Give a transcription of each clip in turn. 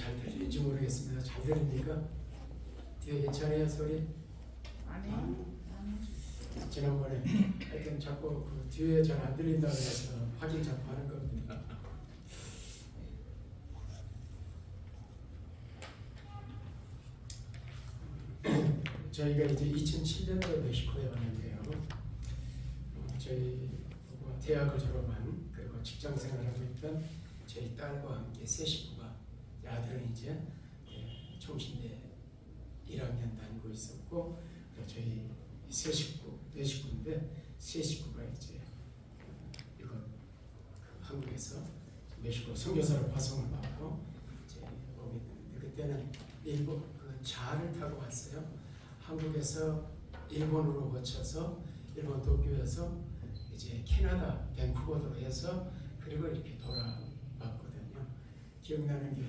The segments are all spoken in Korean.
잘 들리는지 모르겠습니다. 잘 들립니까? 뒤에 괜찮아요 소리? 아멘. 지난번에 하여튼 자꾸 그 뒤에 잘 안 들린다고 해서 확인 자꾸 하는 겁니다. 저희가 이제 2007년도에 멕시코에 왔는데요. 저희 대학을 졸업한 그리고 직장 생활하고 있던 저희 딸과 함께 세 식구가, 아들은 이제 총신대 1학년 다니고 있었고, 저희 세 식구, 네 식구인데 세 식구가 이제 이거 한국에서 멕시코 선교사로 파송을 받고 이제 오게 됐는데, 그때는 일본 그 자를 타고 왔어요. 한국에서 일본으로 거쳐서 일본 도쿄에서 이제 캐나다 밴쿠버로 해서 그리고 이렇게 돌아왔거든요. 기억나는 게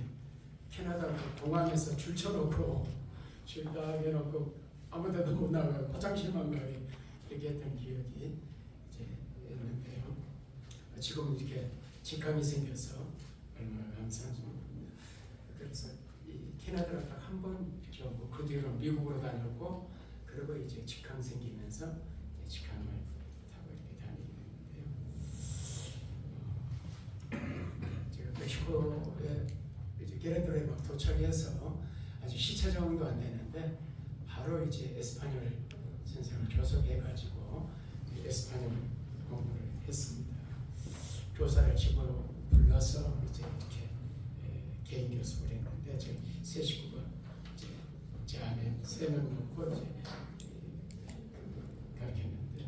캐나다 공항에서 줄 쳐놓고 줄 딱 해놓고 아무데도 못 나가고 화장실만 가고 이렇게 했던 기억이 이제 있는데요. 지금 이렇게 직항이 생겨서 얼마나 감사한지 모릅니다. 그래서 이 캐나다를 딱 한 번 이렇게 오고 그 뒤로 미국으로 다녔고, 그리고 이제 직항 생기면서 이제 직항을 타고 이렇게 다니게 됐는데요. 제가 멕시코에 이제 게레토로에 막 도착해서 아직 시차 적응도 안 되는데 바로 이제 에스파뇰 선생을 교섭해가지고 에스파뇰 공부를 했습니다. 교사를 집으로 불러서 이제 이렇게 개인 교습을 했는데 저희 세 식구가 이제 제 안에 3명 놓고 이제 가르쳤는데,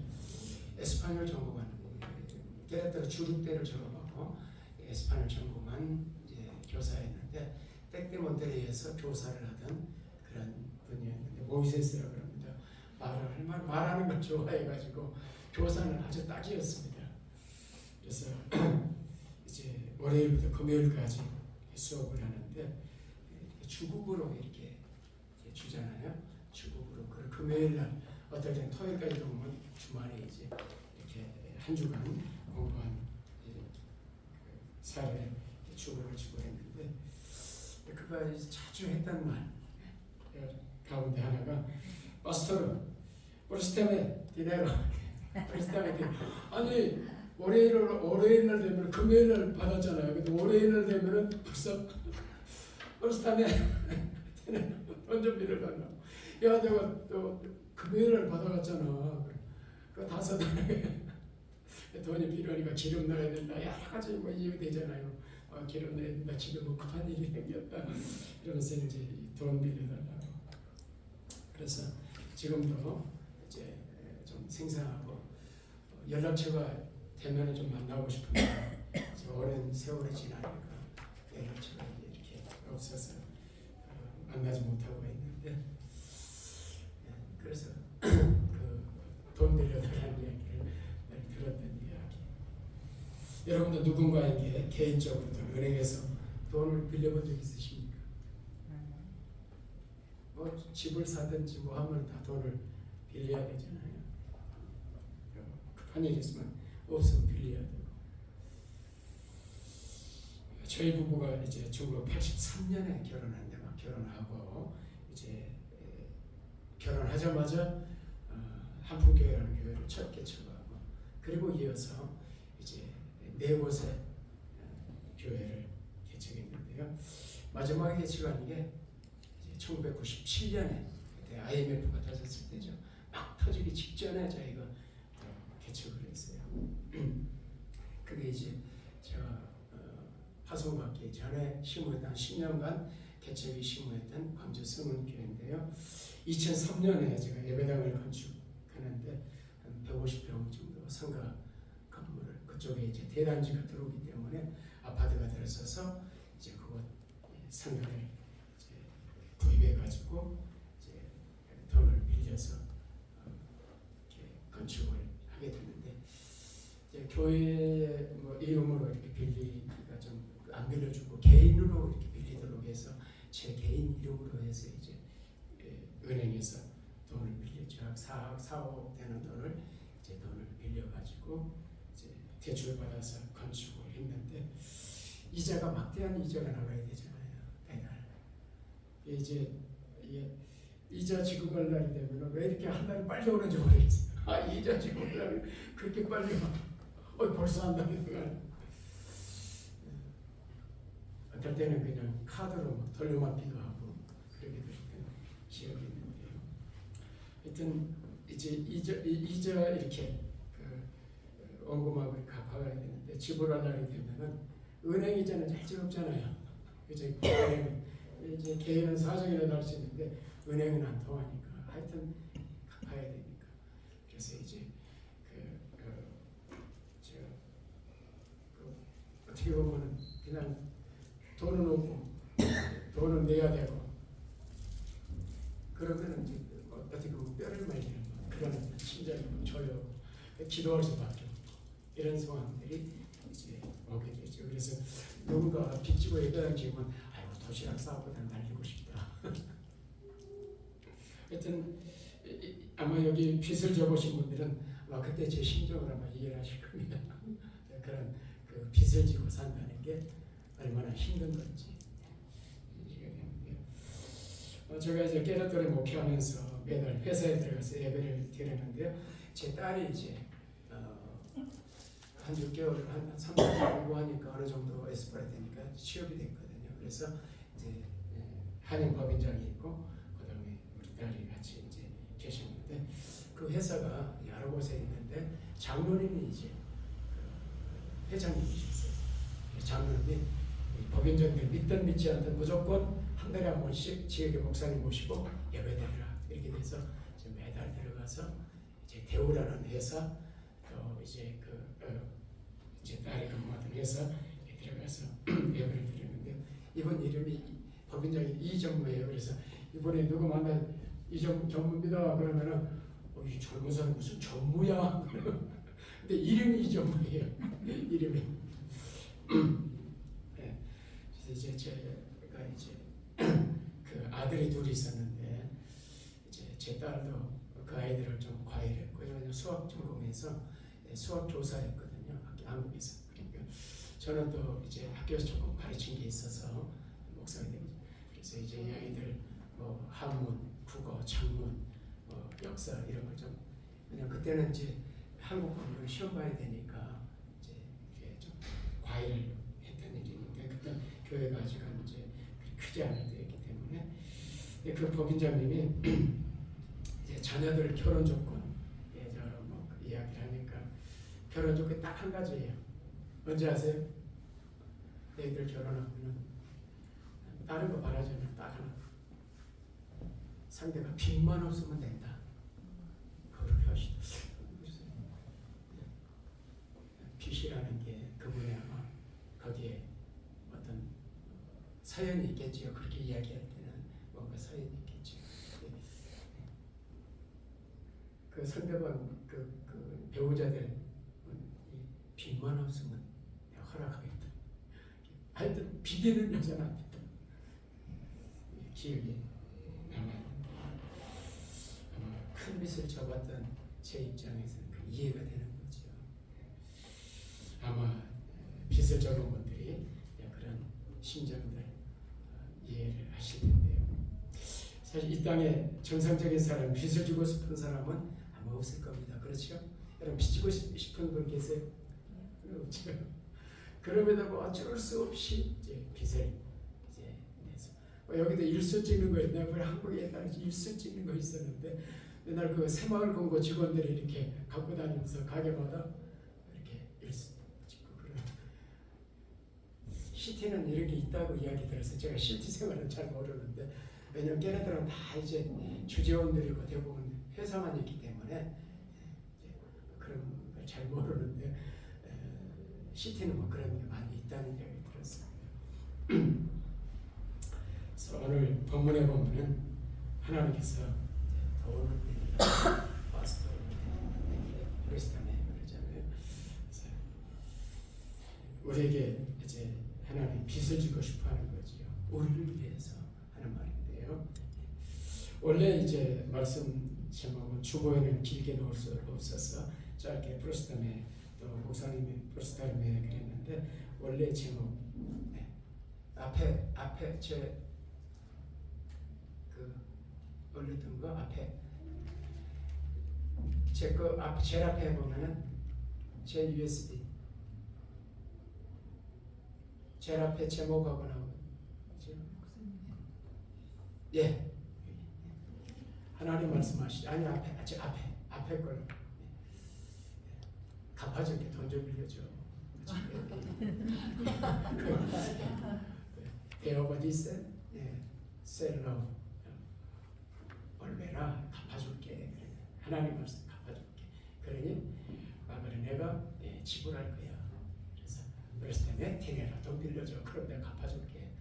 에스파뇰 전공한 게레토로 주립대를 졸업하고 에스파뇰 전공한 이제 교사였는데, 땡떼몬테리에서 교사를 하던 그런 분이었는데 모이세스라고 합니다. 말하는 걸 좋아해가지고 교사는 아주 딱이었습니다. 그래서 이제 월요일부터 금요일까지 수업을 하는데 주국으로 이렇게 주잖아요. 주국으로 그 금요일 날 어떨 땐 토요일까지 오면 주말에 이제 이렇게 한 주간 공부한 사례 주국을 주고 했는데, 그가 자주 했던 말 가운데 하나가 파스토르 프리스테메 디네로 프리스테메 디 아니 월요일 날 되면 금요일 날 받았잖아요. 근데 월요일 날 되면은 벌써 프리스테메 돈좀비를 받나? 야 내가 또 금요일 날 받아갔잖아. 그 5달에 돈이 필요하니까 기름 넣어야 된다. 여러 가지 뭐 이유 되잖아요. 기름 넣어야 된다. 지금 뭐 급한 일이 생겼다. 이러면서 이제 돈 빌려달라고. 그래서 지금도 이제 좀 생생하고 연락처가 되면 좀 만나고 싶은데 오랜 세월이 지나니까 연락처가 이렇게 없어서 만나지 못하고 있는데, 그래서 그 돈 빌려달라는 이야기를 들었던 이야기. 여러분도 누군가에게 개인적으로 은행에서 돈을 빌려본 적 있으십니까? 뭐 집을 사든지 뭐 하면 다 돈을 빌려야 되잖아요. 급한 일이 있으면 없으면 빌려야 되고. 저희 부부가 이제 1983년에 결혼했는데 막 결혼하고 이제 결혼하자마자 한풍교회라는 교회를 첫 개척하고, 그리고 이어서 이제 4곳의 교회를 개척했는데요. 마지막에 개척한 게 1997년에 그때 IMF가 터졌을 때죠. 막 터지기 직전에 저희가 개척을 했어요. 그게 이제 제가 파송받기 전에 심무했던 10년간 개척이 심무했던 광주 성은교회인데요. 2003년에 제가 예배당을 건축하는데 한 150평 정도 상가 건물을, 그쪽에 이제 대단지가 들어오기 때문에 아파트가 들어서서 이제 그곳 상가를 구입해가지고 이제 돈을 빌려서 이렇게 건축을 하게 됐는데, 이제 교회 뭐 이름으로 이렇게 빌리기가 좀 안 빌려주고 개인으로 이렇게 빌리도록 해서 제 개인 이름으로 해서 이제 은행에서 돈을 빌렸죠. 4억 되는 돈을 이제 돈을 빌려가지고 이제 대출 받아서 건축을 했는데, 이자가 막대한 이자가 나가야 되잖아요. 매달. 이제 이게 이자 지급할 날이 되면 왜 이렇게 한 달이 빨리 오는지 모르겠어요. 아, 이자 지급할 날이 그렇게 빨리 와. 벌써 한 달이 돼가네. 어떨 때는 그냥 카드로 돌려막기도 하고 그렇게 될 지역이 있는데요. 하여튼 이제 이자 이렇게 그 원금하고 갚아가야 되는데 지불할 날이 되면은 은행 이자는 잘 없잖아요. 이제 개인은 사정이라도 할 수 있는데 은행은 안 통하니까 하여튼 갚아야 되니까. 그래서 이제 어떻게 보면은 그냥 돈은 없고 돈은 내야 되고 그러면은 이제 어떻게 보면 뼈를 말리는 그런 심장이 저요 기도할 수밖에 없고 이런 상황들이 이제 오게 되죠. 그래서 누군가 빚지고 예배당 지으면 아이고 도시락 싸고 날리고 싶다. 하여튼 아마 여기 빚을 져보신 분들은 아마 그때 제 심정을 아마 이해를 하실 겁니다. 그런 그 빚을 지고 산다는 게 얼마나 힘든 건지. 제가 이제 깨닫들을 목회하면서 매달 회사에 들어가서 예배를 드리는데요. 제 딸이 이제 한 6개월, 한 3개월 공부하니까 어느 정도 에스파라 되니까 취업이 됐거든요. 그래서 이제 한인 법인장이 있고 그다음에 우리 딸이 같이 이제 계셨는데 그 회사가 여러 곳에 있는데 장로님이 이제 회장님이셨어요. 장로님이 법인장들 믿든 믿지 않든 무조건 한 달에 한 번씩 지역의 목사님 모시고 예배드리라 이렇게 돼서 이제 매달 들어가서 이제 대우라는 회사 또 이제 이제 딸이 근무하던 회사 들어가서 예배를 드리는데 이번 이름이 법인장이 이정무예요. 그래서 이번에 누구 만나 이정무입니다 그러면은 이 젊은 사람 무슨 전무야? 근데 이름이 이정무예요. 이름이. 네. 그래서 이제 제가 이제 그 아들이 둘이 있었는데 이제 제 딸도 그 아이들을 좀 과외했고요. 수학 전공해서 수학 교사였거든요. 한국에서. 그러니까 저는 또 이제 학교에서 조금 가르친 게 있어서 목사가 되고 그래서 이제 이 아이들 뭐 한문, 국어, 창문, 뭐 역사 이런 걸 좀 그냥 그때는 이제 한국 공부를 시험 봐야 되니까 이제 이렇게 좀 과외를 했던 일이 있는데 그때 교회가 아직은 이제 크지 않을 때였기 때문에 그 법인장님이 이제 자녀들 결혼 조건 예전으로 뭐 이야기를 하니까 결혼 조건이 딱 한 가지예요. 뭔지 아세요? 애들 결혼하면은 다른 거 바라지 않는 딱 하나. 상대가 빚만 없으면 된다. 그렇게 하시죠. 빚이라는 게 그분의 아마 거기에 어떤 사연이 있겠지요. 그렇게 이야기할 때는 뭔가 사연이 있겠지요. 그 상대방 그 배우자들 빚만 없으면 내가 허락하겠다. 하여튼 빚있는 여자는 안 된다. 기억이 남아요. 큰 빚을 져봤던 제 입장에서는 그 이해가 되는 거죠. 아마 빚을 져본 분들이 그런 심정들 이해를 하실 텐데요. 사실 이 땅에 정상적인 사람, 빚을 지고 싶은 사람은 아마 없을 겁니다. 그렇죠? 여러분 빚 지고 싶은 분 계세요? 없죠. 그럼에도 뭐 어쩔 수 없이 이제 빚을 이제 내서 여기도 일수 찍는 거 있네요. 우리 한국에 옛날에 일수 찍는 거 있었는데 옛날 그 새마을 금고 직원들이 이렇게 갖고 다니면서 가게마다 이렇게 일수 찍고 그런 시티는 이런 게 있다고 이야기 들어서 제가 시티 생활은 잘 모르는데 왜냐면 걔네들은 다 이제 주재원들이고 대부분 회사만 있기 때문에 그런 걸 잘 모르는데 시티는 뭐 그런 게 많이 있다는 이야기 들었습니다. 그래서 오늘 본문에 보면은 하나님께서 돈을 드리라 마스터 프레스탄에 그러잖아요. 그래서 우리에게 이제 하나님 빚을 주고 싶어하는 거지요. 우리를 위해서 하는 말인데요. 원래 이제 말씀 제목은 주보에는 길게 넣을 수 없어서 짧게 프레스탄에 또 목사님이 프레스탄에 그랬는데 원래 제목 앞에 제 올렸던 거 앞에 제일 앞에 보면은 제 USB 제일 앞에 제목하고 나오죠. 예. 하나님 말씀하시죠. 아니 앞에 걸 갚아줄게 돈 좀 빌려줘. 대업 어디 있어? 예, 셀러 얼마나 갚아줄게. 하나님 말씀 갚아줄게. 그러니 그래 내가 지불할 거야. 그래서 때문에 대내라 돈 빌려줘. 그럼 내가 갚아줄게.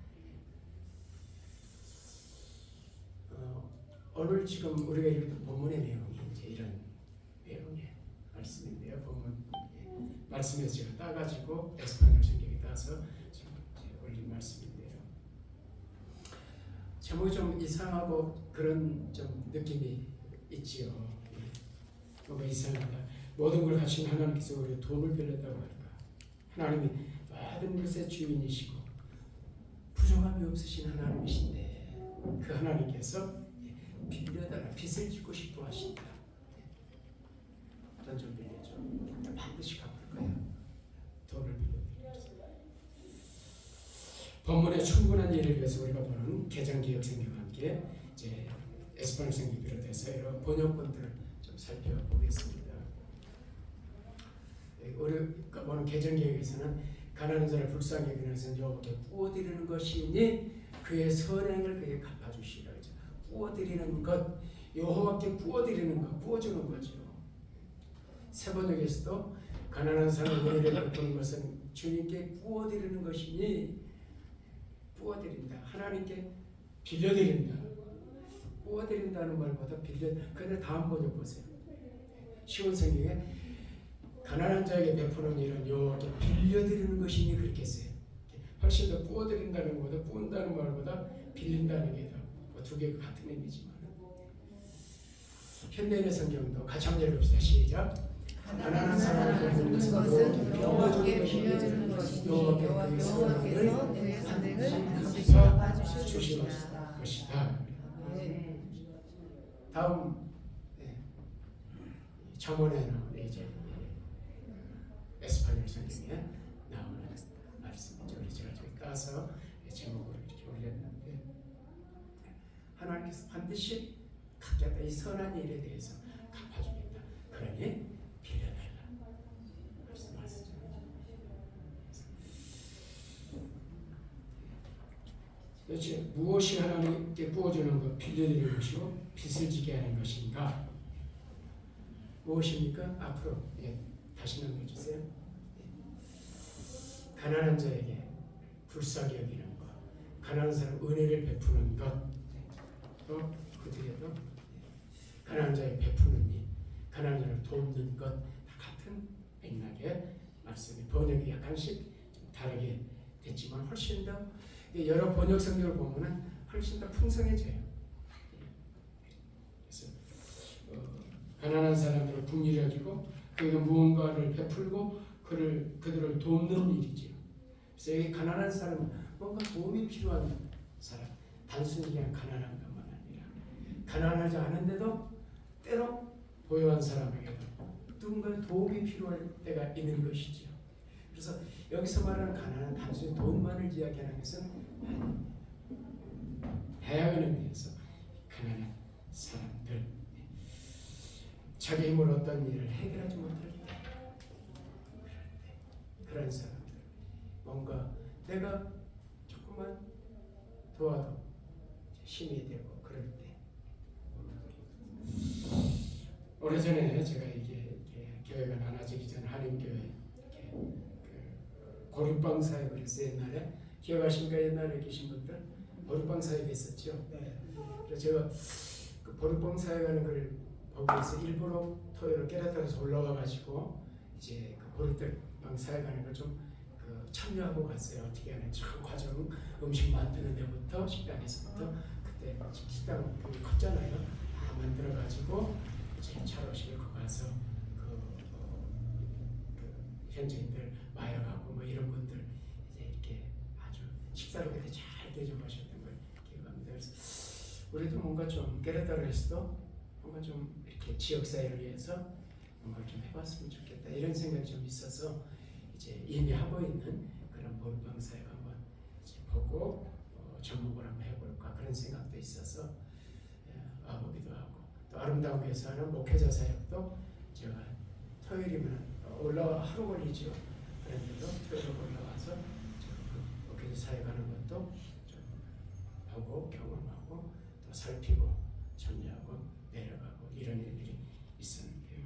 오늘 지금 우리가 읽은 본문의 내용이 이제 이런 내용의 말씀인데요. 본문 말씀에서 제가 따가지고 에스파뇰 성경에 따서 지금 올린 말씀인데요. 제목이 좀 이상하고 그런 좀 느낌이 있지요. 뭔가 이상하다. 모든 걸 가진 하나님께서 우리가 돈을 빌렸다고 할까? 하나님이 모든 것의 주인이시고 부족함이 없으신 하나님이신데 그 하나님께서 빌려달라 빚을 짓고 싶어 하신다. 돈 좀 빌려줘. 반드시 갚을 거야. 돈을 빌려드리겠습니다. 본문의 충분한 예를 위해서 우리가 보는 개정개혁 성경과 함께 이제 에스파뇰 성경 비롯해서 여러 번역본들을 좀 살펴보겠습니다. 우리가 보는 개정개혁에서는 가난한 자를 불쌍히 여기면서 여호와께 부어드리는 것이니 그의 선행을 그에게 갚아주시라. 부어드리는 것, 여호와께 부어드리는 것, 부어주는 거죠. 세번역에서도 가난한 사람의 은혜를 베푸는 것은 주님께 부어드리는 것이니 부어드린다. 하나님께 빌려드린다. 부어드린다는 말보다 근데 다음 번역 보세요. 쉬운 성경에 가난한 자에게 베푸는 일은 여호와께 빌려드리는 것이니 그렇게 써요. 훨씬 더 부어드린다는 것보다 부은다는 말보다 빌린다는 게 더 두 개가 같은 의미지만 현대인의 성경도 같이 한번 읽읍시다. 시작. 가난한 사람을 베푸는 것은 여호와께 빌려주는 것이니 여호와께서 그의 선행을 반드시 갚아주실 것이다. 다음 잠언에는 이제 에스파뇰 성경에 나오는 말씀이죠. 제가 저기 따서 제목을 이렇게 올렸는데 하나님께서 반드시 갚겠다. 이 선한 일에 대해서 갚아주겠다. 그러니 빌려달라 말씀하시잖아요. 도대체 무엇이 하나님께 부어주는 것, 빌려드리는 것이고 빚을 지게 하는 것인가? 무엇입니까? 앞으로 다시 넘겨주세요. 가난한 자에게 불쌍히 여기는 것, 가난한 사람 은혜를 베푸는 것, 또 그들에도 가난한 자에게 베푸는 일, 가난한 자를 돕는 것, 다 같은 맥락의 말씀이 번역이 약간씩 좀 다르게 됐지만 훨씬 더 여러 번역 성경을 보면은 훨씬 더 풍성해져요. 그래서 가난한 사람들을 긍휼히 여기고 그에게 무언가를 베풀고 그들을 돕는 일이죠. 그래서 여기 가난한 사람은 뭔가 도움이 필요한 사람, 단순히 그냥 가난한 것만 아니라 가난하지 않은데도 때로 고요한 사람에게도 누군가의 도움이 필요할 때가 있는 것이죠. 그래서 여기서 말하는 가난은 단순히 돈만을 이야기하는 것은 다양한 의미에서 가난한 사람들, 자기 힘으로 어떤 일을 해결하지 못할 때 그런 사람들, 뭔가 내가 조금만 도와도 힘이 되고 그럴 때. 오래전에 제가 이게 교회가 나눠지기 전 한인교회 보리빵 사역을 했어요. 옛날에 기억하십니까? 옛날에 계신 분들 보리빵 사역이 있었죠. 네. 그래서 제가 그 보리빵 사역하는 걸 거기에서 일부러 토요일 깨닫다서 올라와가지고 이제 그 보리빵 사역하는 걸 좀 참여하고 갔어요. 어떻게 하는 전 과정, 음식 만드는 데부터 식당에서부터 그때 식당 컸잖아요. 다 만들어가지고 이제 차로 싣고 가서 현지인들 마약하고 뭐 이런 분들 이제 이렇게 아주 식사를 그때 잘 대접하셨던 걸 기억합니다. 그래서 우리도 뭔가 좀 게르다르에서도 뭔가 좀 이렇게 지역 사회를 위해서 뭔가를 좀 해봤으면 좋겠다 이런 생각이 좀 있어서 이제 이미 하고 있는 그런 보르방 사역 한번 이제 보고 접목을 한번 해볼까 그런 생각도 있어서 와보기도 하고 또 아름다운 교회에서 하는 목회자 사역도 제가 토요일이면 하루 걸리죠. 그런데도 토요일 올라와서 그 목회자 사역하는 것도 좀 보고 경험하고 또 살피고 참여하고 내려가고 이런 일들이 있었는데요.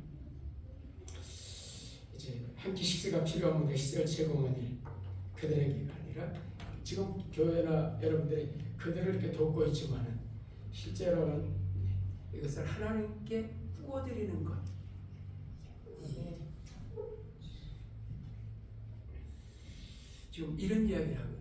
이제 한 끼 식사가 필요한 분들 식사를 제공하는 일 그들에게가 아니라 지금 교회나 여러분들이 그들을 이렇게 돕고 있지만은 실제로는 이것을 하나님께 구워드리는 것. 지금 이런 이야기를 하거든요.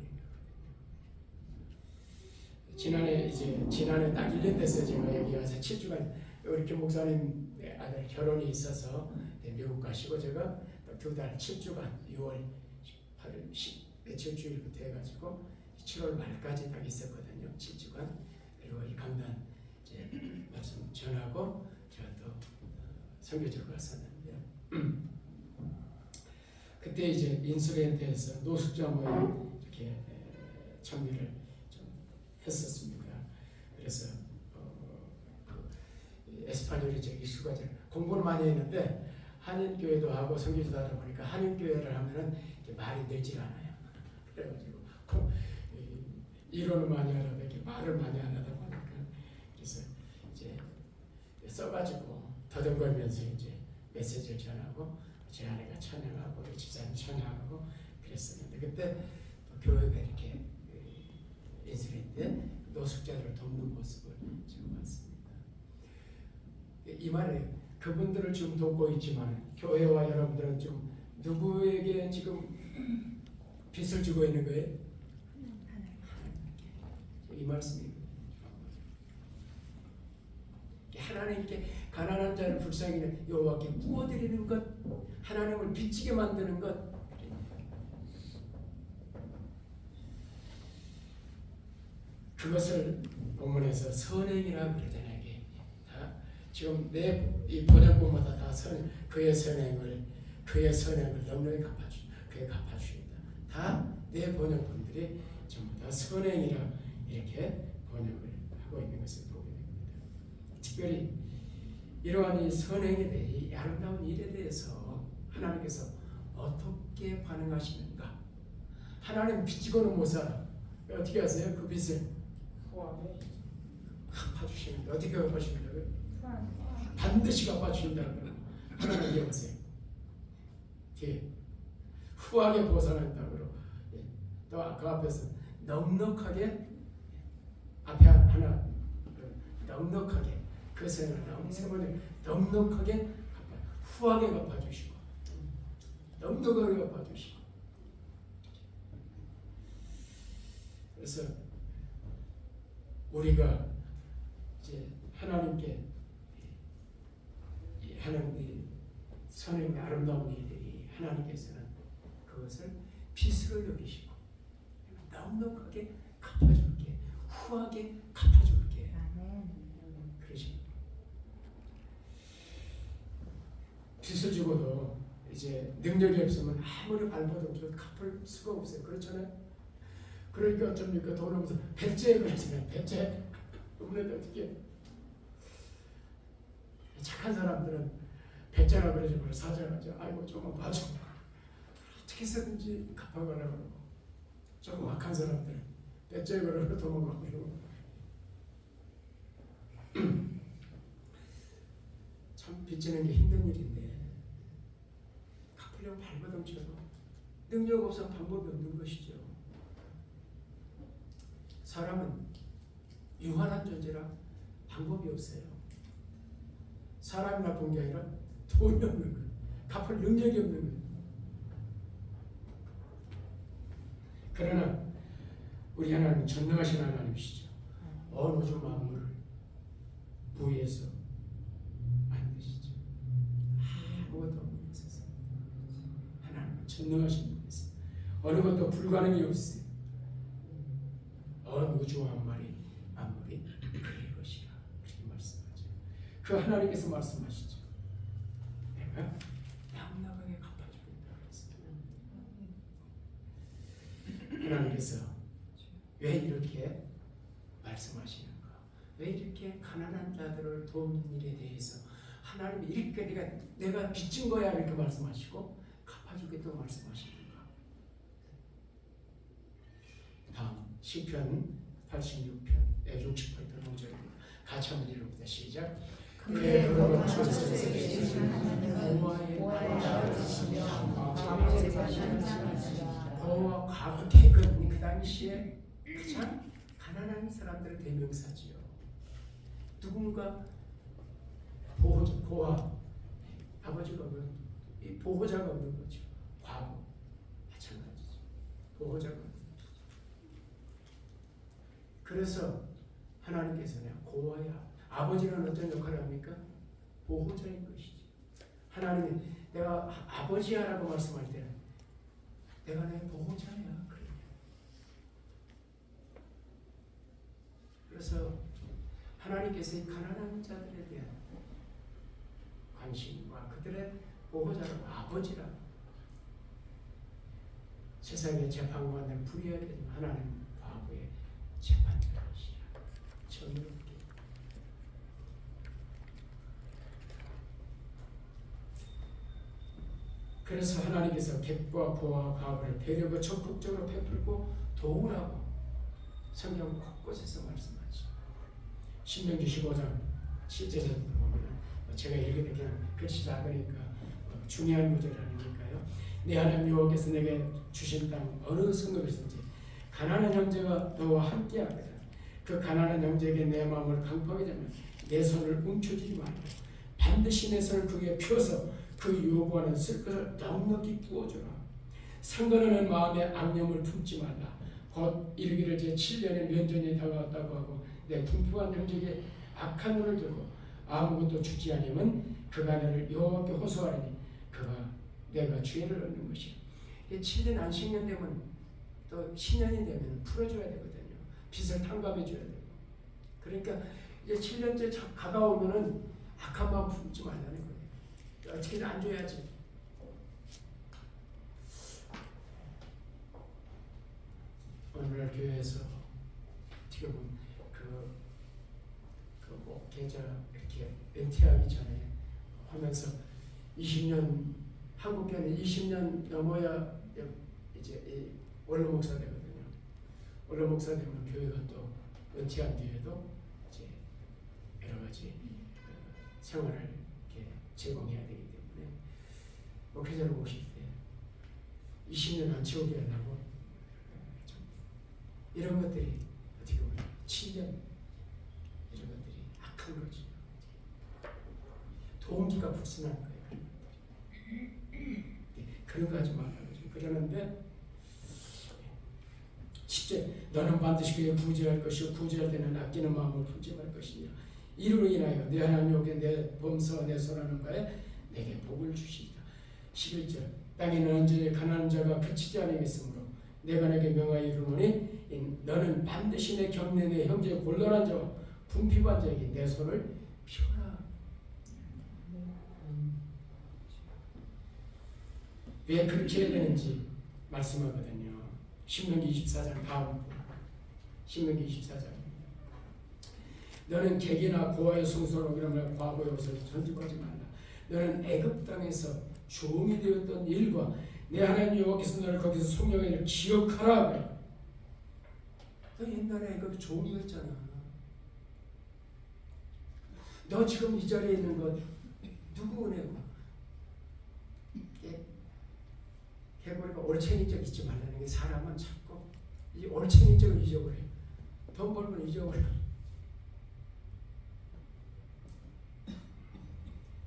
지난해 딱 1년 됐어요. 제가 여기 와서 7주간 우리 김 목사님 아들 결혼이 있어서 미국 가시고 제가 두 달 7주간 6월 18일 10 며칠 주일부터 해가지고 7월 말까지 딱 있었거든요. 7주간. 그리고 이 강단 이제 말씀 전하고 제가 또 선교지로 갔었는데요. 그때 이제 인수렌트에서 노숙자 모임 이렇게 참여를 좀 했었습니다. 그래서 에스파뇰이 제 이슈가 공부를 많이 했는데 한인 교회도 하고 선교지도 하다 보니까 한인 교회를 하면은 말이 늘질 않아요. 그래가지고 이론을 많이 하다 보니까 말을 많이 안 하다 보니까 그래서 이제 써가지고 더듬거리면서 이제 메시지를 전하고 제 아내가 찬양하고 우리 집사님 찬양하고 그랬었는데 그때 교회가 이렇게 인수인데 노숙자들을 돕는 모습을 지금 봤습니다. 이 말에 그분들을 지금 돕고 있지만 교회와 여러분들은 좀 누구에게 지금 빚을 주고 있는 거예요? 이 말씀이 하나님께 가난한 자를 불쌍히 여호와께 부어드리는 것, 하나님을 비치게 만드는 것. 그것을 본문에서 선행이라고 그러잖아요. 지금 내 이 번역본마다 다 그의 선행을 넉넉히 그의 갚아주신다. 다 내 번역본들이 전부 다 선행이라 이렇게 번역을 하고 있는 것을 보게 됩니다. 특별히 이러한 이 선행에 대해 이 아름다운 일에 대해서 하나님께서 어떻게 반응하시는가? 하나님 빚지고는 못 살아. 어떻게 하세요? 그 빚을 갚아주시는데 어떻게 갚아주신다고요? 반드시 갚아주신다고요. 하나님 여보세요. 뒤에 후하게 보상한다고요. 또 그 앞에서 넉넉하게 앞에 하나 넉넉하게 그 생을 세번에 넉넉하게 후하게 갚아주시고 넉넉하게 갚아주시고 그래서 우리가 이제 하나님께 하는 이 선행의 아름다운 일들이 하나님께서는 그것을 빚으로 여기시고 넉넉하게 갚아줄게, 후하게 갚아줄게. 그러십니다. 빚을 주고도 이제 능력이 없으면 아무리 밟아도 갚을 수가 없어요. 그렇잖아요. 그러니까 어쩝니까? 돈 없어서 배째 그러잖아요. 배째. 그분한테 어떻게 착한 사람들은 배째라 그러지 말고 사자가죠. 아이고 조금 봐줘. 어떻게 해서든지 갚아가려고 그러고 조금 악한 사람들은 배째 그러고 도망가고 참 빚지는 게 힘든 일인데 갚으려고 발버둥쳐도 능력 없어 방법이 없는 것이죠. 사람은 유한한 존재라 방법이 없어요. 사람이 나쁜 게 아니라 돈이 없는 거예요. 갚을 능력이 없는 거예요. 그러나 우리 하나님은 전능하신 하나님이시죠. 온 우주 만물을 부위에서 만드시죠. 아무것도 없는 곳에서 하나님은 전능하신 분이세요. 어느 것도 불가능이 없어요. 온 우주 만물이 그리고 그 하나님께서 말씀하시죠. 내가 넉넉하게 갚아주겠다 그랬어요. 하나님께서 왜 이렇게 말씀하시는가? 왜 이렇게 가난한 자들을 돕는 일에 대해서 하나님이 이렇게 내가 빚진 거야 이렇게 말씀하시고 갚아주겠다고 말씀하시는가? 다음 시편 86편 68편 5절입니다. 같이 한번 읽어봅니다. 시작. 그의 거룩한 천국에 계신 하나님은 보아의 아버지시며 아버지의 하나님이시라. 보아 과거 태근 그 당시에 가장 가난한 사람들의 대명사지요. 누군가 보호자, 아버지가 없는 이 보호자가 없는 거죠. 과거 마찬가지죠. 보호자가 없는 거죠. 그래서 하나님께서는 고아야 아버지는 어떤 역할을 합니까? 보호자인 것이죠. 하나님이 내가 아버지야라고 말씀할 때는 내가 내 보호자야. 그래서 하나님께서 이 가난한 자들에 대한 관심과 그들의 보호자라고 아버지라고 세상의 재판관을 불의하게 되면 하나님 과거의 재판관이시라. 정의롭게. 그래서 하나님께서 객과 보아 과거를 배려가 적극적으로 베풀고 도우라고 성경 곳곳에서 말씀하죠. 신명기 15장 10절에 보면 제가 읽으면 그냥 글씨 작으니까 중요한 구절 아니니까요. 내 하나님 여호와께서 내게 주신 땅 어느 성읍이든지 가난한 형제가 너와 함께하거든 그 가난한 형제에게 내 마음을 강팍하게 되면 내 손을 움켜쥐지 말고 반드시 내 손을 그에게 펴서 그 요구하는 쓸 것을 넉넉히 부어주라. 상관하는 마음에 악념을 품지 말라. 곧 이르기를 제 7년의 면전이 다가왔다고 하고 내 궁핍한 형제에게 악한 눈을 들고 아무것도 주지 아니면 그가 너를 여호와께 호소하리니 그가 내가 죄를 얻는 것이야. 7년 안식년 되면 또 신년이 되면 풀어줘야 되거든요. 빚을 탕감해줘야 되고. 그러니까 이제 7년째 가까우면은 악한 마음 품지 말라는 거예요. 어떻게든 안 줘야지. 오늘날 교회에서 어떻게 보면 그 목회자 이렇게 은퇴하기 전에 하면서 20년 한국 교회는 20년 넘어야 이제 원로 목사 되거든요. 원로 목사 되면 교회가 또 은퇴한 뒤에도 이제 여러 가지 생활을 이렇게 제공해야 되기 때문에 목회자를 모실 때 20년 안 채우게 하려고 이런 것들이 어떻게 보면 7년 이런 것들이 악한 거죠. 동기가 불순한 거예요. 그런 거 하지 말라고 그러는데 10절 너는 반드시 그의 구제할 것이요 구제할 때는 아끼는 마음을 품지 말 것이냐 이로 인하여 내 하나님 여호와께 내 범사와 내 손하는 바에 내게 복을 주시리라. 11절 땅에는 언제 가난한 자가 그치지 아니겠으므로 내가 내게 명하여 이르노니 너는 반드시 내 경내 내 형제의 곤란한 자와 궁핍한 자에게 내 손을 펴라. 왜 그렇게 해야 되는지 말씀하거든요. 신명기 24장 다음 신명기 24장 너는 객이나 고아의 송소로 그러면 과거의 옷을 전집하지 말라. 너는 애굽 땅에서 종이 되었던 일과 내 하나님 여호와께서 너를 거기서 속량한 일을 기억하라 그래. 너 옛날에 애굽 종이었잖아. 너 지금 이 자리에 있는 것 누구 은혜고? 개구리가 올챙이적 잊지 말라는 게 사람은 자꾸 이 올챙이적을 잊어버려. 돈 벌면 잊어버려.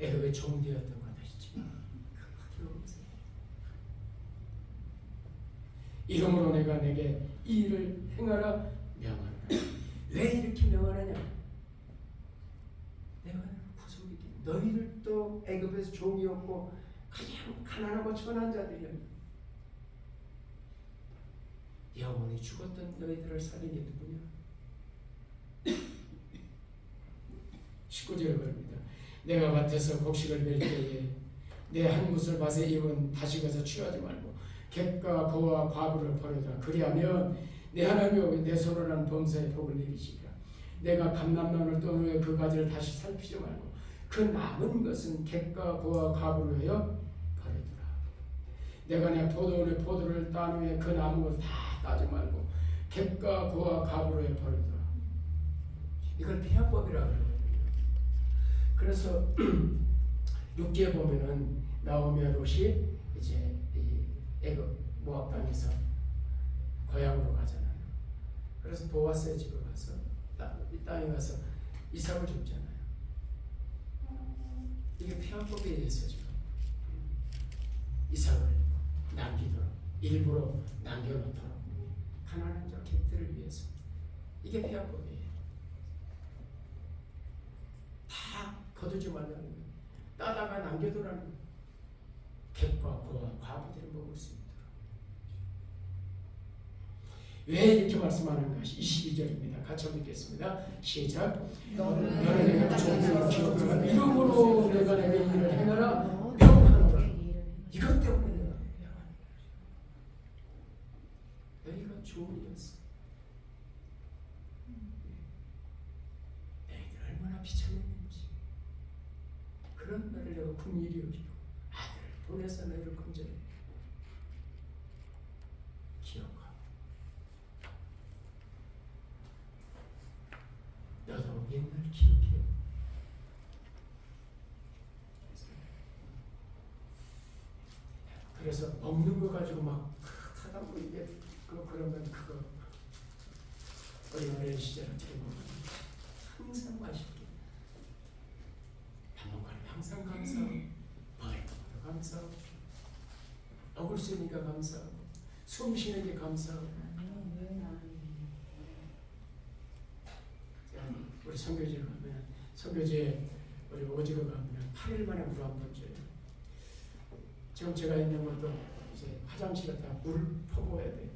애굽의 종 되었던 거 다시지 마. 기억하세요. 이러므로 내가 내게 이 일을 행하라 명하노라. 왜 이렇게 명하느냐? 내가 구속이기 너희들 또 애굽에서 종이었고 그냥 가난하고 천한 자들이야. 영원히 죽었던 너희들을 살린 게 누구냐? 19절에 말입니다. 내가 밭에서 곡식을 멜 때에 내 한 구슬 밭에 입은 다시거서 취하지 말고 객과 거와 과부를 버려라. 그리하면 내 하나님이 내 손으로 한 범사에 복을 내리시리라. 내가 감람나무를 떤 후에 그 가지를 다시 살피지 말고 그 남은 것은 객과 거와 과부를 하여 버리더라. 내가 내 포도원의 포도를 딴 후에 그 남은 것을 다 따지 말고 객과 거와 과부를 하여 버리더라. 이걸 폐하법이라고 그래요. 그래서 6기에 보면은 나오미 롯이 이제 이 애굽 모압 땅에서 고향으로 가잖아요. 그래서 보아스의 집에 가서 이 땅에 가서 이삭을 줍잖아요. 이게 폐하법에 의해서 지금 이삭을 남기도록 일부러 남겨놓도록 가난한 자 객들을 위해서 이게 폐하법이에요. 다 거두지 말라는 거예요. 따다가 남겨두라는 거예요. 객과 고와 과부들이 먹을 수 있도록. 왜 이렇게 말씀하는가? 22절입니다. 같이 한번 읽겠습니다. 시작. 너는 내가 종들을 기억하라. 이름으로 내가 내게 일을 행하라. 명하노라. 이것 때문에 내가 명하노라. 너희가 좋은 일이었어. 너희들 얼마나 비참했는지. 그런 너를 내가 긍휼히 여기고 아들을 보내서 너희를 건져내. 기억하고. 너도 옛날 기억해. 그래서 먹는 거 가지고 막 하다 보면 이게 그러면 그거 우리 어린 시절 어떻게 보면 항상 맛있게 밥 먹으면 항상 감사하고 먹을 것도 감사하고 먹을 수 있으니까 감사하고 숨 쉬는 게 감사하고. 우리 선교지에 가면 선교지에 우리 오지로 가면 8일 만에 물 한 번 줘요. 지금 제가 있는 것도 이제 화장실에 다 물 퍼부어야 돼.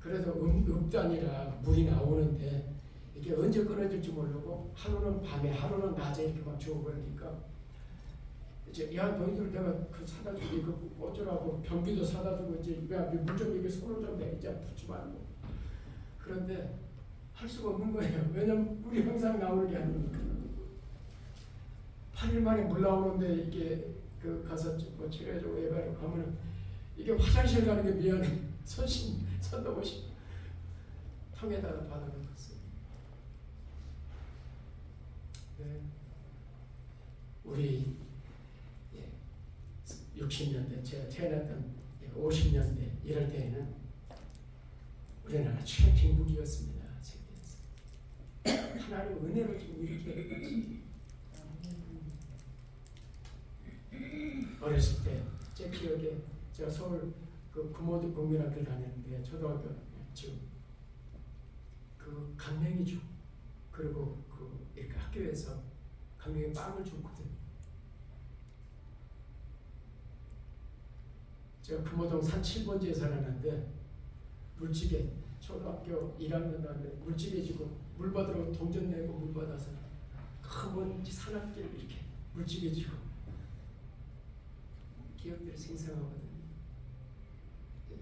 그래도 읍단이라 물이 나오는데 이게 언제 끊어질지 모르고 하루는 밤에 하루는 낮에 이렇게 막 주고 그러니까 이제 야 너희들 내가 그 사다 주고 이거 어쩌라고 변기도 사다 주고 이제 야 물 좀 이게 손을 좀 내자 붙지 말고. 그런데 할 수가 없는 거예요. 왜냐면 물이 항상 나오는 게 아니니까. 8일 만에 물 나오는데 이게 그 가서 뭐 치료해주고 예배하러 가면은 이게 화장실 가는 게 미안해. 손도 못이 통에다가 받아놓았어요. 네. 우리 60년대 제가 태어났던 50년대 이럴 때에는 우리나라 최고 빈국이었습니다. 하나님 은혜로 좀 이렇게 어렸을 때 제 기억에 제가 서울 그 구모도 국민학교를 다녔는데 초등학교 지금 그 강냉이죽 그리고 그 이렇게 학교에서 강냉이 빵을 줬거든요. 제가 금호동 산 7번지에 살았는데 물집에 초등학교 1학년 다는데 물집에 지고 물 받으러 동전 내고 물 받아서 큰 산악길 이렇게 물집에 지고 기억들이 생생하거든요.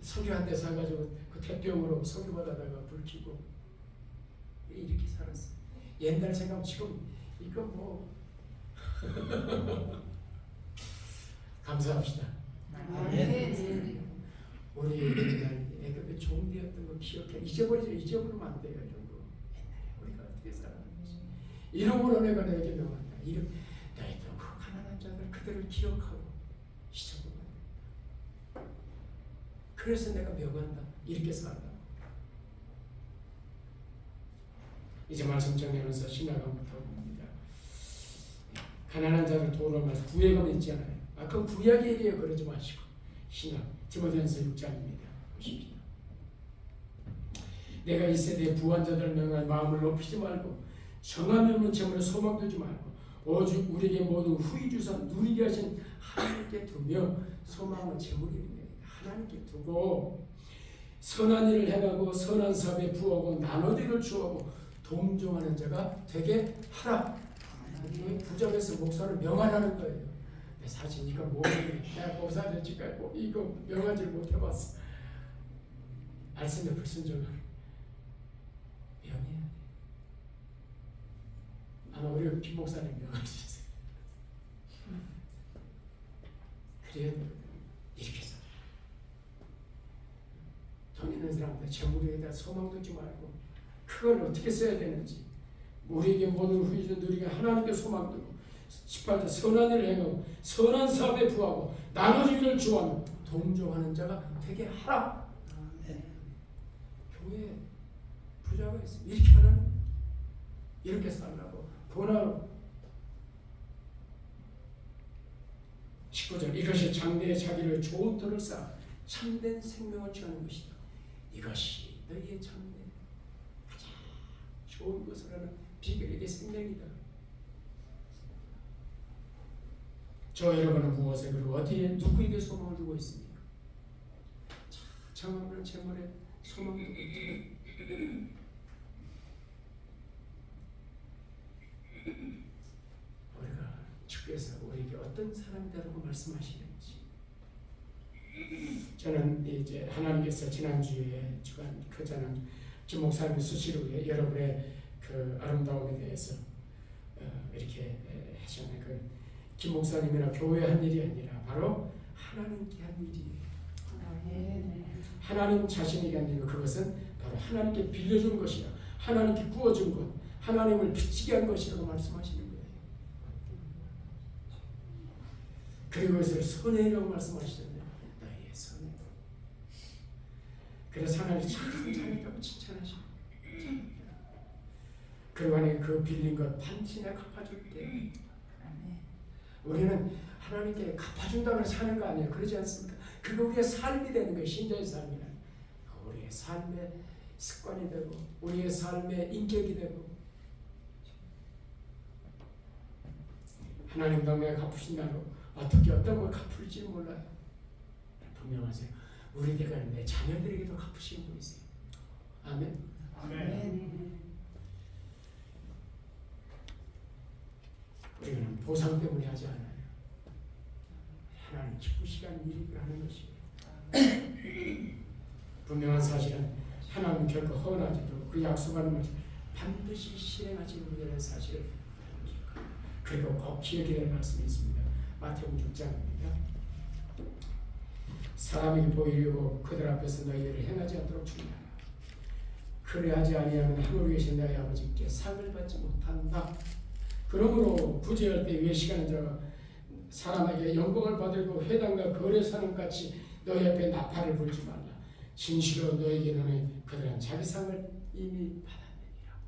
석유 한 대 사가지고 그 대병으로 석유 받아다가 불 켜고 이렇게 살았어. 옛날 생각 지금 이거 뭐 감사합시다. 우리 옛날 애굽의 종되었던 거 기억해. 잊어버리면 안 돼요. 이런 거. 옛날에 우리가 어떻게 살았는지. 이름으로 내가 내게 명한다. 이름 너희도 그 가난한 자들 그들을 기억하고 잊어버리면 안 돼. 그래서 내가 명한다. 이렇게 살다. 이제 말씀 정리하면서 신약부터 봅니다. 가난한 자를 도우러면서 구약은 있잖아요. 그 구약에 대해 그러지 마시고 신약 디모데전서 6장입니다. 보십시오. 내가 이 세대의 부한자들을 명할 마음을 높이지 말고 정함이 없는 재물에 소망 두지 말고 오직 우리에게 모두 후히 주사 누리게 하신 하나님께 두며 소망은 재물입니다. 하나님께 두고 선한 일을 행하고 선한 사업에 부하고 나눠주기를 주하고 동정하는 자가 되게 하라. 부정해서 목사를 명하라는 거예요. 근데 사실 이거 모르는 내가 목사 될 지까지 이거 명하지 못해봤어. 알순절 불순절 명해야 돼. 아마 우리 김 목사님 명할 수 있어요. 그래야 되거든. 이렇게 해서 돈 있는 사람들 재물에다 소망 두지 말고 그걸 어떻게 써야 되는지 우리에게 모든 후유증 누리게 하나님께 소망 두고 18절 선한 일을 행하고 선한 사업에 부하고 나누기를 주하며 동정하는 자가 되게 하라. 교회에 부자가 있으면 이렇게 하라는 거예요. 이렇게 살라고 본하로 19절 이것이 장래의 자기를 좋은 터를 쌓아 참된 생명을 취하는 것이다. 이것이 너희의 장래 가장 좋은 것을 하는 비결이 생명이다. 저 여러분은 무엇에 그리고 어디에 누구에게 소망을 두고 있습니까? 장엄한 재물에 소망을 두고 있다. 우리가 주께서 우리에게 어떤 사람이라고 말씀하시는지 저는 이제 하나님께서 지난주에 주간 크자는 김 목사님 수시로 여러분의 그 아름다움에 대해서 이렇게 하셨는데 김 목사님이나 교회 한 일이 아니라 바로 하나님께 한 일이에요. 하나님 자신에게 한 일이고 그것은 바로 하나님께 빌려준 것이야. 하나님께 구워준 것, 하나님을 비치게 한 것이라고 말씀하시는 거예요. 그리고 그것을 선행이라고 말씀하시잖아요. 너희의 선행. 그래서 하나님이 참 잘했다고 칭찬하시고 그리고 하나님 그 빌린 것 반쯤에 갚아줄 때 우리는 하나님께 갚아준다고 해서 사는 거 아니에요. 그러지 않습니까? 그거 우리의 삶이 되는 거예요. 신자의 삶이란. 우리의 삶의 습관이 되고 우리의 삶의 인격이 되고 하나님 너무 갚으신다고 어떻게 어떤 걸 갚을지 몰라요. 분명하세요. 우리들과 내 자녀들에게도 갚으시는 분이세요. 아멘. 아멘. 우리는 보상 때문에 하지 않아요. 하나님 기쁘시게 하는 일을 하는 것이에요. 분명한 사실은 하나님 결코 허언하지도 그 약속하는 것을 반드시 실행하시는 분이라는 사실을 그리고 꼭 기억해야 될 말씀이 있습니다. 마태복음 6장입니다. 사람에게 보이려고 그들 앞에서 너희들을 행하지 않도록 주의하라. 그래하지 아니하면 하늘에 계신 너희 아버지께 상을 받지 못한다. 그러므로 부재할 때 외식하는 자가 사람에게 영광을 받으려고 회당과 거래사는 같이 너희 앞에 나팔을 불지 말라. 진실로 너에게 너는 그들은 자기 상을 이미 받았느니라.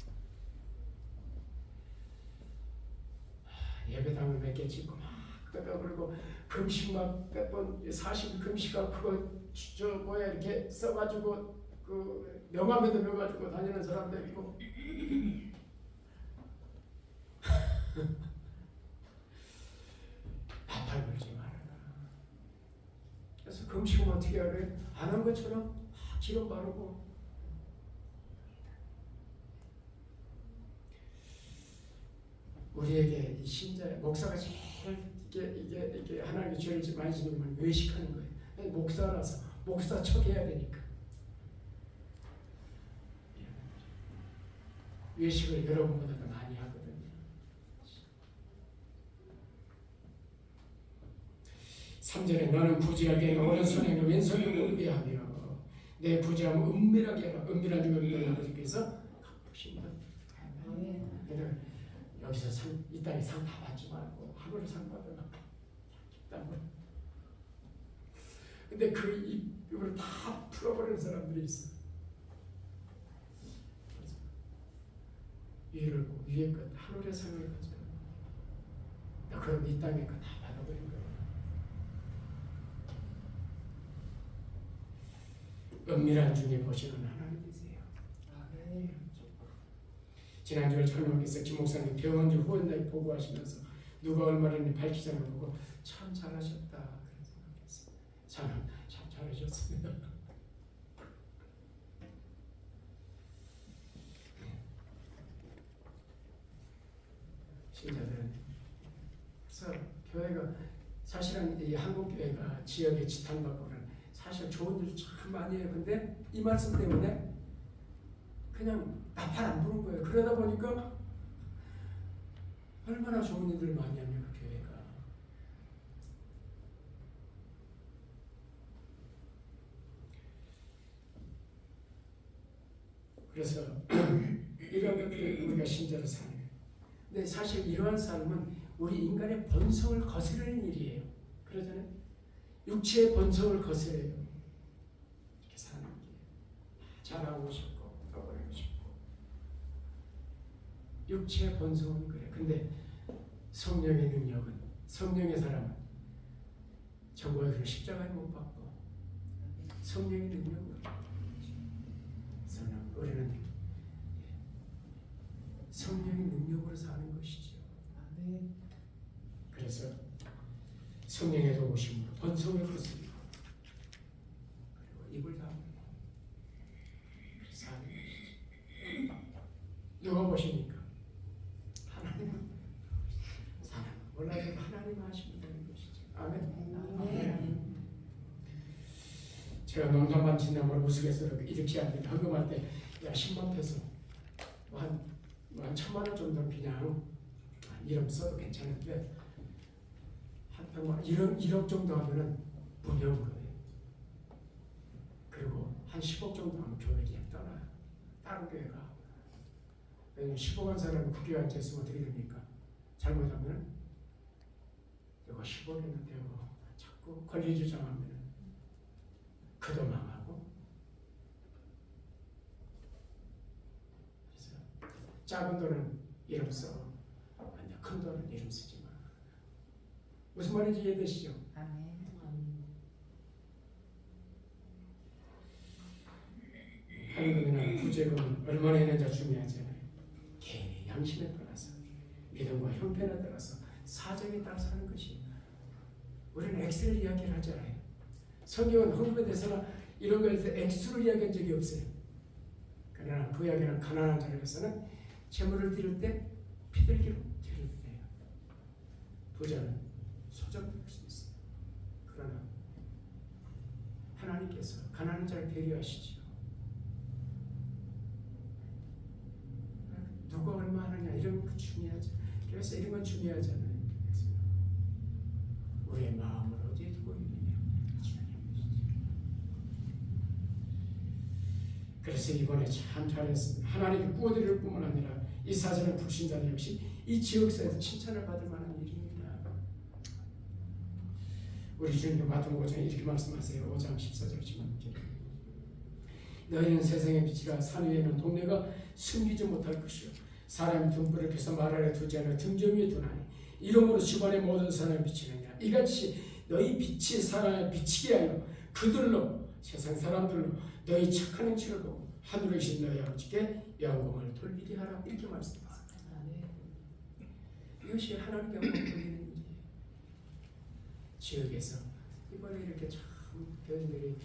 예배당을 몇 개 짓고 막 그리고 금식 막 몇 번 40일 금식하고 그거 저 뭐야 이렇게 써가지고 그 명함에도 넣어가지고 다니는 사람들 있고 나팔 불지 말아라. 그래서 금식은 어떻게 해야 돼? 안 한 것처럼 막 기름 바르고 우리에게 이 신자의 목사가 제일 이게 하나님의 죄를 많이 지는 건 외식하는 거예요. 목사라서 목사 척해야 되니까 외식을 여러분보다 더 많이 하거든요. 3절에 너는 부지할 때는 오른손에 왼손에 모르게 하며 내 부지함을 은밀하게 하라. 은밀한 중에 너희 아버지께서 갚으신다. 여기서 이 땅에 상 다 받지 말고 하늘에 상 받으라. 근데 그 입으로 다 풀어버리는 사람들이 있어. 위를 위에 것 하늘의 상을 가져. 그럼 이 땅에 것 다 받아버린 거야. 은밀한 중에 보시는 하나님이세요. 지난주에 설명했어요. 김 목사님 병원지 후원자에 보고하시면서 누가 얼마나 밝히지 않는 거 보고 참 잘하셨다 그런 생각했어요. 참 잘하셨습니다. 신자들은 그래서 교회가 사실은 이 한국 교회가 지역에 지탄받고는 사실 좋은 일 참 많이 해요. 근데 이 말씀 때문에 그냥 나팔 안 부는 거예요. 그러다 보니까 얼마나 좋은 일들 많이 합니까 교회가. 그래서 이런 것들을 우리가 신자로 사는 거예요. 근데 사실 이러한 삶은 우리 인간의 본성을 거스르는 일이에요. 그러잖아요. 육체의 본성을 거스려요. 이렇게 사는 게 잘하고 싶고 더 버리고 싶고 육체의 본성은 그래. 근데 성령의 능력은 성령의 사람은 정말 그 십자가에 못 박고 성령의 능력으로 우리는 성령의 능력으로 사는 것이죠. 그래서 성령의 도우심으로 본성을 거스리고 그리고 입을 다물고 사는 것이죠. 누가 보십니까? 하나님은 사람 몰라도 하나님 하시면 되는 것이죠. 아멘. 제가 농담만 지나면 우스갯소리로 이렇게 합니다. 헌금할 때 야 10만 페소 한 1,000만 원 정도는 그냥 이름 써도 괜찮은데 한 100만 1억 정도 하면은 무료인 거예요. 그리고 한 10억 정도 하면 교회에 떠나요. 다른 교회 가. 왜냐면 10억 한 사람이 그 교회 앉아있으면 어떻게 됩니까? 잘못하면은 이거 10억이나 되고 자꾸 권리주장하면은 그도 망하고. 그래서 작은 돈은 이름 써. 큰 돈은 이름 쓰지 마. 무슨 말인지 이해되시죠? 아멘. 헌금이나 부재금은 얼마나 있는지 중요하지 않아요. 개인의 양심에 따라서 믿음과 형편에 따라서 사정에 따라 사는 것이. 우리는 엑셀 이야기를 하잖아요. 성경은 헌금에 대해서는 이런 거에 대해서 액수를 이야기한 적이 없어요. 그러나 구약에는 가난한 자를 위해서는 재물을 드릴 때 피들기로 드릴 때요. 부자는 소정을 할 수 있어요. 그러나 하나님께서 가난한 자를 배려하시지요. 누가 얼마 하느냐 이런 거 중요하죠. 그래서 이런 건 중요하잖아요. 우리의 마음을 어디에 두고 있느냐 중요한 것이죠. 그래서 이번에 참 잘했습니다. 하나님께 꾸어드릴 뿐만 아니라 이 사전의 불신자들 역시 이 지역사에서 칭찬을 받을 만한 일입니다. 우리 주님도 마태복음 5장에 이렇게 말씀하세요. 5장 14절 지금 너희는 세상의 빛이라 산 위에 있는 동네가 숨기지 못할 것이요 사람 등불을 켜서 말 아래 두지 않아 등정 위에 두나니 이러므로 집안의 모든 사람을 비치느니라. 이같이 너희 빛이 사람에 비치게 하여 그들로 세상 사람들로 너희 착한 행실을 보고 하늘에 계신 너희 아버지께 영광을 돌리게 하라. 이렇게 말씀하셨습니다. 이것이 하나님께 영광을 돌리는 일이에요. 지역에서 이번에 이렇게 참 교인들이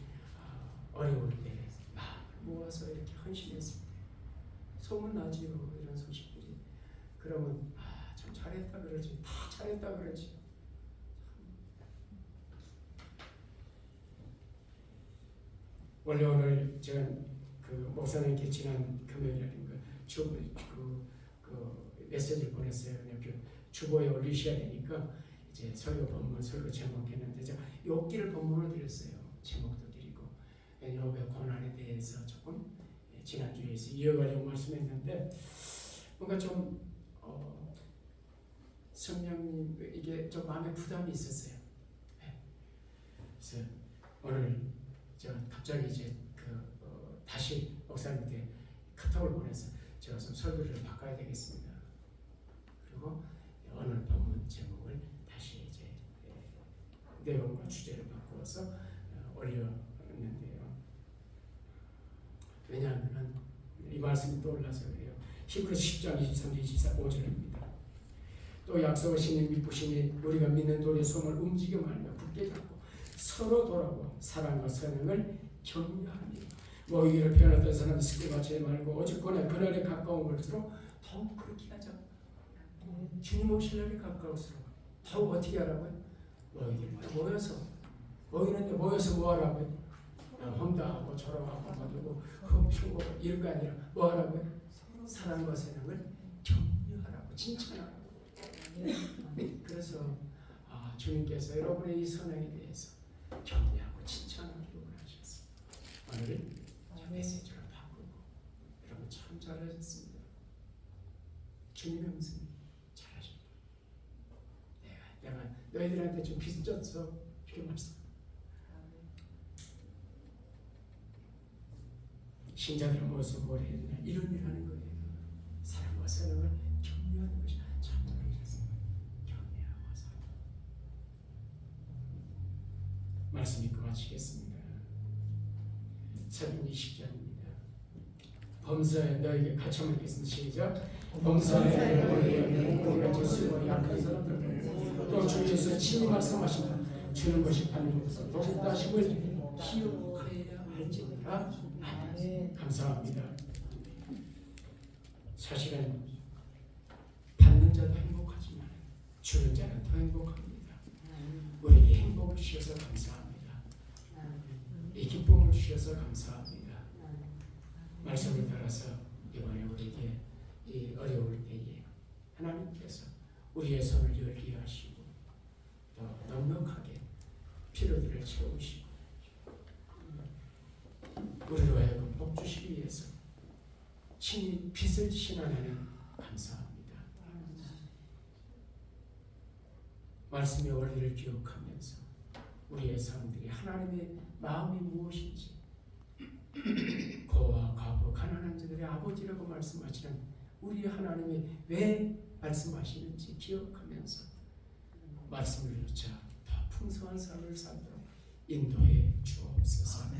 어려울 때 모아서 이렇게 헌신했을 때 소문나지요. 이런 소식들이. 그러면 참 잘했다 그러지. 다 잘했다 그러지. 원래 오늘 제가 그 목사님께 지난 금요일인가 그 메시지를 보냈어요. 그 주보에 올리셔야 되니까 이제 설교 본문 설교 제목했는데 제가 욥기를 본문으로 드렸어요. 제목도 드리고 욥의 고난에 대해서 조금 지난주에서 이어가려고 말씀했는데 뭔가 좀 성령님 이게 좀 마음에 부담이 있었어요. 그래서 오늘 제가 갑자기 이제 다시 목사님께 카톡을 보내서 제가 좀 설교를 바꿔야 되겠습니다. 그리고 오늘 본문 제목을 다시 이제 내용과 주제를 바꾸어서 올렸는데요. 왜냐하면 이 말씀이 떠올라서 그래요. 히브리서 10장 23절 24절입니다. 또 약속하시니 믿으시니 우리가 믿는 도리의 소문을 움직여 말며 굳게 잡고 서로 돌아보 사랑과 선행을 격려하며 모이기를 편했던 사람 스키받지 말고 오직 그날에 가까운 것으로 더욱 그렇게 하자. 주님 오실 날이 가까울수록 더욱 어떻게 하라고요? 너희들 모여서 모이는데 모여서 뭐 하라고요? 험담하고 저러하고 뭐고 흠추고 이런 거 아니라 뭐 하라고요? 사랑과 선행을 격려하라고 칭찬하라고. 그래서 주님께서 여러분의 이 선행에 대해서 격려하고 칭찬하기로 하셨어요. 오늘 메시지를 바꾸고 여러분 참 잘하셨습니다. 주님의 음성이 잘하셨다. 내가 너희들한테 좀 빚졌어 이렇게 말씀. 신자들의 모습 뭘 했느냐 이런 일 하는 거예요. 사랑과 사랑을 격려하는 것이 참 잘하셨습니다. 격려하고 사랑. 말씀 읽고 마치겠습니다. 사도행 20장입니다. 범사에 너에게 같이 한번 읽겠습니다. 시작. 범사에 너에게 공공을 쓰고 약한 사람들 또 주께서 친히 말씀하신다. 주는 것이 받는 것을 더욱다 힘을 기억하여야 할지니라. 아멘. 감사합니다. 사실은 받는 자도 행복하지만 주는 자는 더 행복합니다. 우리에게 행복을 주셔서 감사합니다. 이 기쁨을 주셔서 감사합니다. 말씀을 따라서 이번에 우리에게 이 어려울 때에 하나님께서 우리의 손을 열게 하시고 더 넉넉하게 필요들을 채우시고 우리로 하여금 복 주시기 위해서 친히 빚을 지신 하나님 감사합니다. 말씀의 원리를 기억하면서 우리의 삶들이 하나님의 마음이 무엇인지 고와 과부 가난한 자들의 아버지라고 말씀하시는 우리 하나님이 왜 말씀하시는지 기억하면서 말씀을 쫓아 더 풍성한 삶을 살도록 인도해 주옵소서.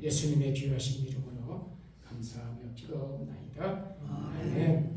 예수님의 귀하신 이름으로 감사하며 기도하옵나이다. 아멘.